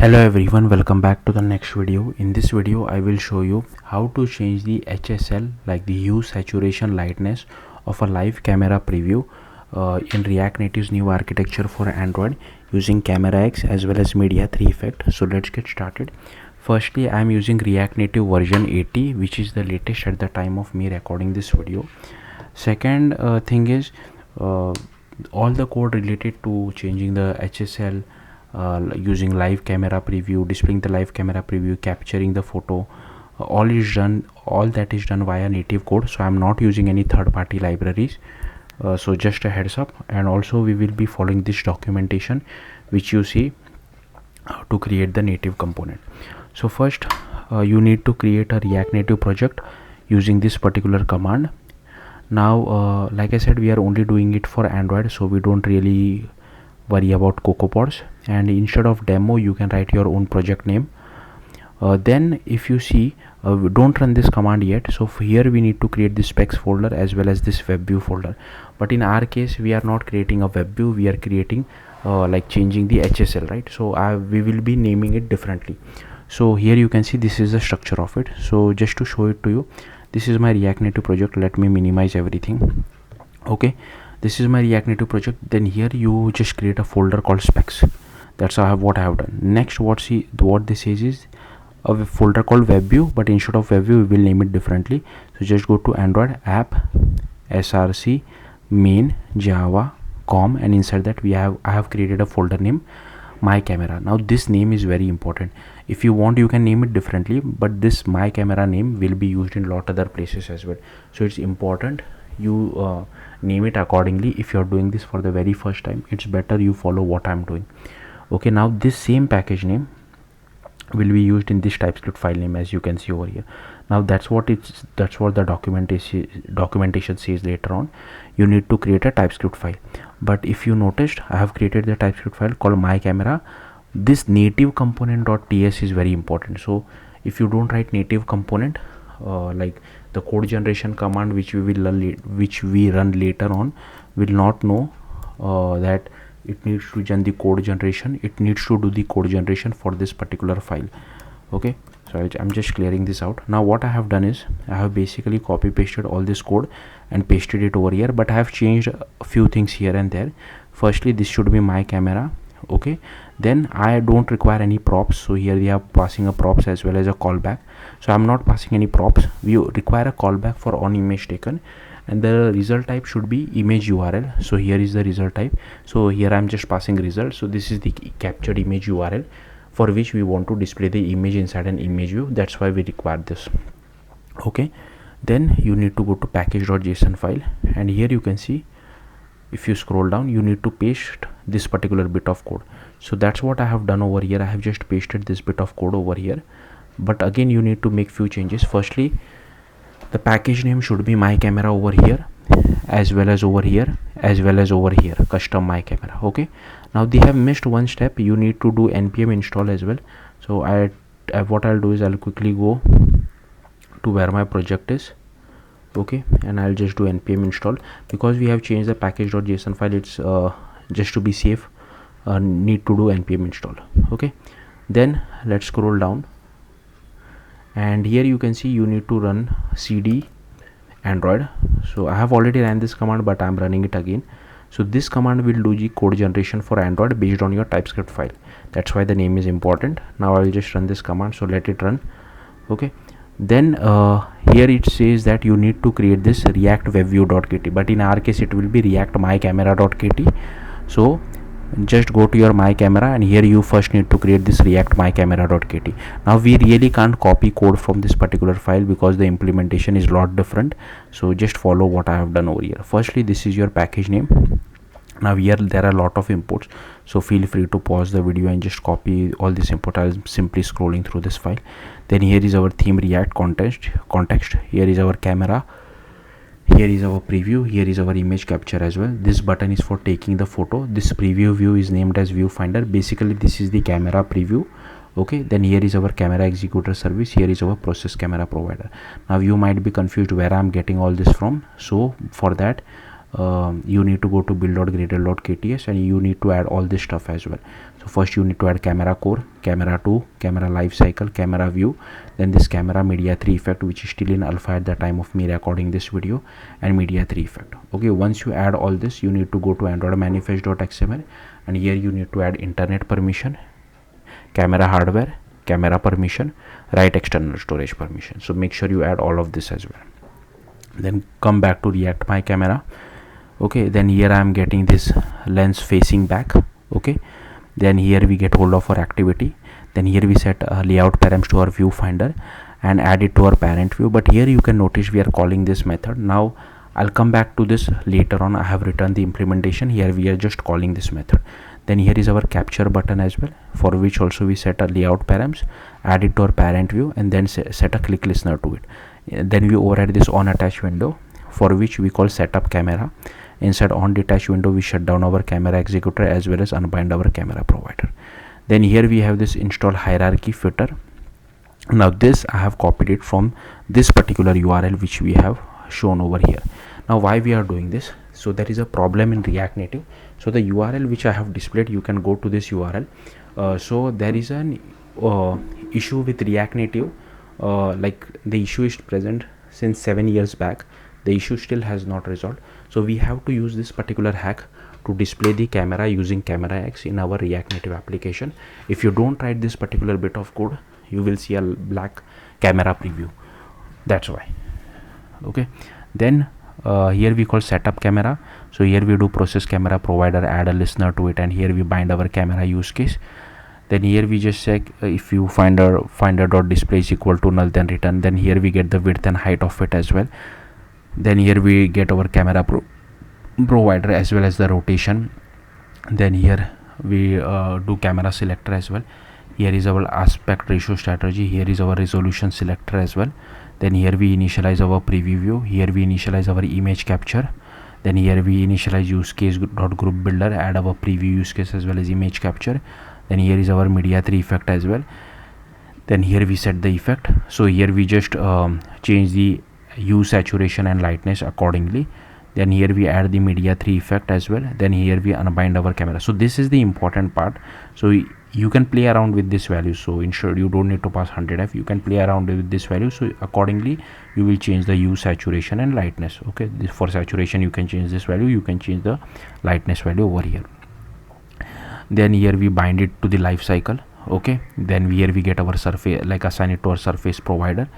Hello everyone, welcome back to the next video. In this video I will show you how to change the HSL, like the hue, saturation, lightness of a live camera preview in React Native's new architecture for Android using Camera X as well as Media 3 effect. So let's get started. Firstly, I am using React Native version 80, which is the latest at the time of me recording this video. Second thing is all the code related to changing the HSL, using live camera preview, displaying the live camera preview, capturing the photo, all that is done via native code. So I'm not using any third-party libraries, so just a heads up. And also we will be following this documentation which you see to create the native component. So first you need to create a React Native project using this particular command. Now like I said, we are only doing it for Android, so we don't really worry about CocoaPods, and instead of demo you can write your own project name. Then if you see, don't run this command yet. So here we need to create this specs folder as well as this web view folder, but in our case we are not creating a web view, we are creating like changing the HSL, right? So we will be naming it differently. So here you can see this is the structure of it. So just to show it to you, this is my React Native project. Let me minimize everything. Okay, this is my React Native project. Then here you just create a folder called specs. That's what I have done. Next, what this says is a folder called web view, but instead of web view we will name it differently. So just go to Android app src main java com, and inside that I have created a folder name my camera. Now this name is very important. If you want you can name it differently, but this my camera name will be used in lot other places as well. So it's important you name it accordingly. If you're doing this for the very first time, it's better you follow what I'm doing. Okay, now this same package name will be used in this TypeScript file name, as you can see over here. Now that's what the documentation says. Later on you need to create a TypeScript file, but if you noticed, I have created the TypeScript file called my camera. This native component.ts is very important. So if you don't write native component, like the code generation command which we run later on will not know that it needs to run the code generation. It needs to do the code generation for this particular file. Okay, so I'm just clearing this out. Now what I have done is I have basically copy pasted all this code and pasted it over here, but I have changed a few things here and there. Firstly, this should be my camera. Okay, then I don't require any props, so here we are passing a props as well as a callback. So I'm not passing any props. We require a callback for on image taken, and the result type should be image URL. So here is the result type. So here I'm just passing result. So this is the captured image URL for which we want to display the image inside an image view. That's why we require this. Okay, then you need to go to package.json file, and here you can see, if you scroll down, you need to paste this particular bit of code. So that's what I have done over here. I have just pasted this bit of code over here, but again you need to make few changes. Firstly, the package name should be my camera over here, as well as over here, as well as over here, custom my camera. Okay, now they have missed one step. You need to do npm install as well. So what I'll do is I'll quickly go to where my project is. Okay, and I'll just do npm install, because we have changed the package.json file. It's just to be safe, need to do npm install. Okay, then let's scroll down, and here you can see you need to run cd android. So I have already ran this command, but I'm running it again. So this command will do the code generation for Android based on your TypeScript file. That's why the name is important. Now I'll just run this command, so let it run. Okay, then here it says that you need to create this react webview.kt, but in our case it will be react mycamera.kt. so just go to your my camera, and here you first need to create this react mycamera.kt. now we really can't copy code from this particular file because the implementation is a lot different. So just follow what I have done over here. Firstly, this is your package name. Now here there are a lot of imports, so feel free to pause the video and just copy all this import. I'm simply scrolling through this file. Then here is our theme react context. Here is our camera. Here is our preview. Here is our image capture as well. This button is for taking the photo. This preview view is named as viewfinder. Basically this is the camera preview. Okay, then here is our camera executor service. Here is our process camera provider. Now you might be confused where I'm getting all this from. So for that you need to go to build.gradle.kts and you need to add all this stuff as well. So first you need to add camera core, camera 2, camera life cycle, camera view, then this camera media 3 effect, which is still in alpha at the time of me recording this video, and media 3 effect. Okay, once you add all this, you need to go to android manifest.xml, and here you need to add internet permission, camera hardware, camera permission, write external storage permission. So make sure you add all of this as well. Then come back to React My Camera. Okay, then here I am getting this lens facing back. Okay, then here we get hold of our activity. Then here we set layout params to our viewfinder and add it to our parent view. But here you can notice we are calling this method. Now I'll come back to this later on. I have written the implementation. Here we are just calling this method. Then here is our capture button as well, for which also we set a layout params, add it to our parent view, and then set a click listener to it. Then we override this on attach window, for which we call setup camera. Inside on detach window we shut down our camera executor as well as unbind our camera provider. Then here we have this install hierarchy filter. Now this I have copied it from this particular URL which we have shown over here. Now why we are doing this? So there is a problem in React Native. So the URL which I have displayed, you can go to this URL. So there is an issue with React Native. Like the issue is present since 7 years back. The issue still has not resolved. So we have to use this particular hack to display the camera using camera X in our React Native application. If you don't write this particular bit of code, you will see a black camera preview. That's why. Okay, then here we call setup camera. So here we do process camera provider, add a listener to it, and here we bind our camera use case. Then here we just check if you finder dot display is equal to null, then return. Then here we get the width and height of it as well. Then here we get our camera provider as well as the rotation. Then here we do camera selector as well. Here is our aspect ratio strategy. Here is our resolution selector as well. Then here we initialize our preview view. Here we initialize our image capture. Then here we initialize use case dot group builder, add our preview use case as well as image capture. Then here is our media 3 effect as well. Then here we set the effect. So here we just change the hue, saturation and lightness accordingly. Then here we add the media 3 effect as well. Then here we unbind our camera. So this is the important part. So you can play around with this value. So ensure you don't need to pass 100f. You can play around with this value. So accordingly you will change the hue, saturation and lightness. Okay, for saturation you can change this value. You can change the lightness value over here. Then here we bind it to the life cycle. Okay, then here we get our surface, like assign it to our surface provider.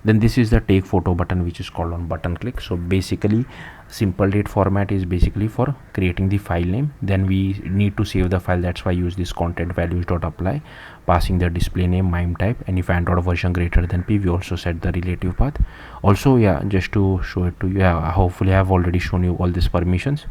Then this is the take photo button which is called on button click. So basically simple date format is basically for creating the file name. Then we need to save the file, that's why I use this content values dot apply, passing the display name, mime type, and if Android version greater than P, we also set the relative path. Also, yeah, just to show it to you, yeah, hopefully I have already shown you all these permissions.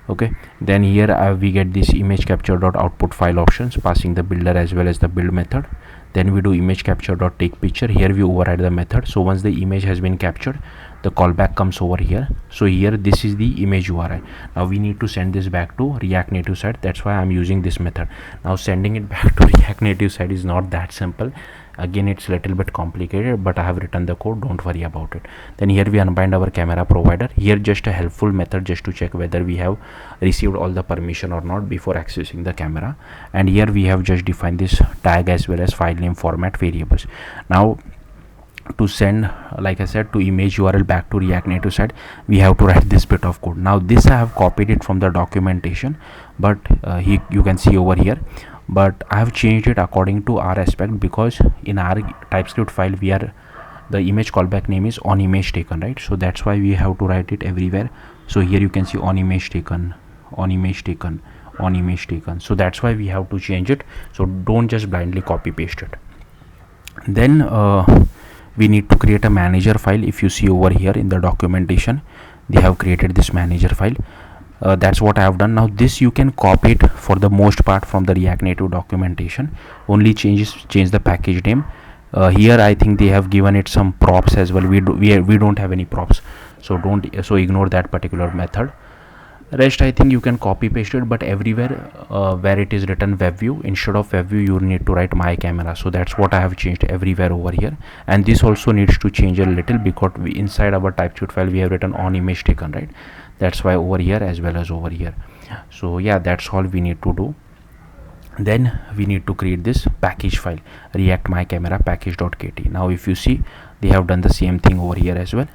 Okay, then here we get this image capture dot output file options, passing the builder as well as the build method. Then we do image capture dot take picture. Here we override the method. So once the image has been captured, the callback comes over here. So here this is the image URI. Now we need to send this back to React Native side. That's why I'm using this method. Now sending it back to React Native side is not that simple. Again, it's a little bit complicated, but I have written the code, don't worry about it. Then here we unbind our camera provider. Here just a helpful method just to check whether we have received all the permission or not before accessing the camera. And here we have just defined this tag as well as file name format variables. Now to send, like I said, to image URL back to React Native side, we have to write this bit of code. Now this I have copied it from the documentation, but you can see over here, but I have changed it according to our aspect, because in our TypeScript file the image callback name is on image taken, right? So that's why we have to write it everywhere. So here you can see on image taken, on image taken, on image taken. So that's why we have to change it. So don't just blindly copy paste it. Then we need to create a manager file. If you see over here in the documentation, they have created this manager file. That's what I have done. Now this you can copy it for the most part from the React Native documentation. Only change the package name. Here I think they have given it some props as well. We don't have any props, so ignore that particular method. Rest I think you can copy paste it, but everywhere where it is written web view, instead of web view you need to write my camera. So that's what I have changed everywhere over here. And this also needs to change a little, because inside our TypeScript file we have written on image taken, right? That's why over here as well as over here. So yeah, that's all we need to do. Then we need to create this package file, react my camera package.kt. Now if you see, they have done the same thing over here as well.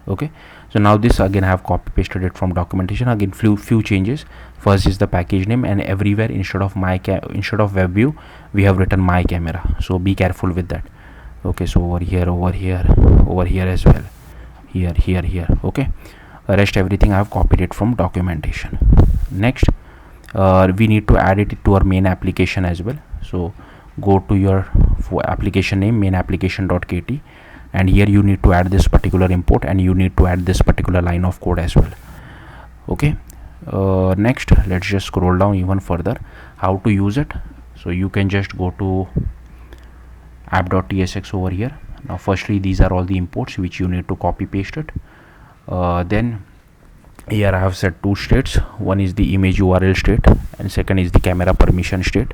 Okay, so now this again I have copy pasted it from documentation. Again few changes. First is the package name, and everywhere instead of web view we have written my camera, so be careful with that. Okay, so over here as well, here. Okay, rest everything I have copied it from documentation. Next, we need to add it to our main application as well. So go to your application name, main application.kt, and here you need to add this particular import, and you need to add this particular line of code as well. Okay, next let's just scroll down even further, how to use it. So you can just go to app.tsx over here. Now firstly, these are all the imports which you need to copy paste it. Then here I have set two states. One is the image URL state, and second is the camera permission state.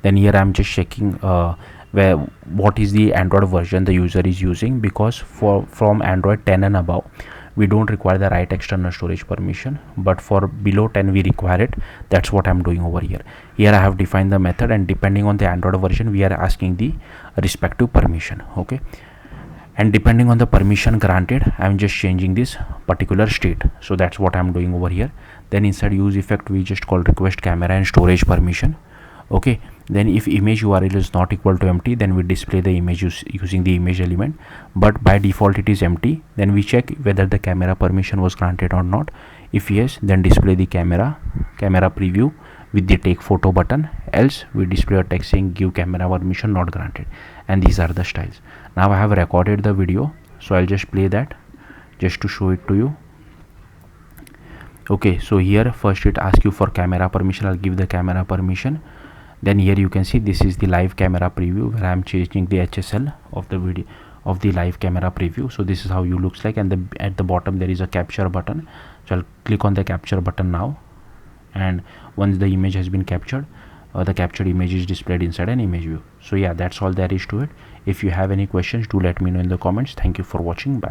Then here I am just checking what is the Android version the user is using, because from Android 10 and above we don't require the write external storage permission, but for below 10 we require it. That's what I'm doing over here. Here I have defined the method, and depending on the Android version we are asking the respective permission. Okay, and depending on the permission granted, I'm just changing this particular state. So that's what I'm doing over here. Then inside use effect we just call request camera and storage permission. Okay, then if image URL is not equal to empty, then we display the image using the image element, but by default it is empty. Then we check whether the camera permission was granted or not. If yes, then display the camera preview with the take photo button, else we display a text saying give camera permission not granted. And these are the styles. Now I have recorded the video, so I'll just play that just to show it to you. Okay, so here first it asks you for camera permission. I'll give the camera permission. Then here you can see this is the live camera preview, where I am changing the HSL of the video of the live camera preview. So this is how you looks like, and at the bottom there is a capture button. So I'll click on the capture button now, and once the image has been captured, the captured image is displayed inside an image view. So yeah, that's all there is to it. If you have any questions, do let me know in the comments. Thank you for watching. Bye.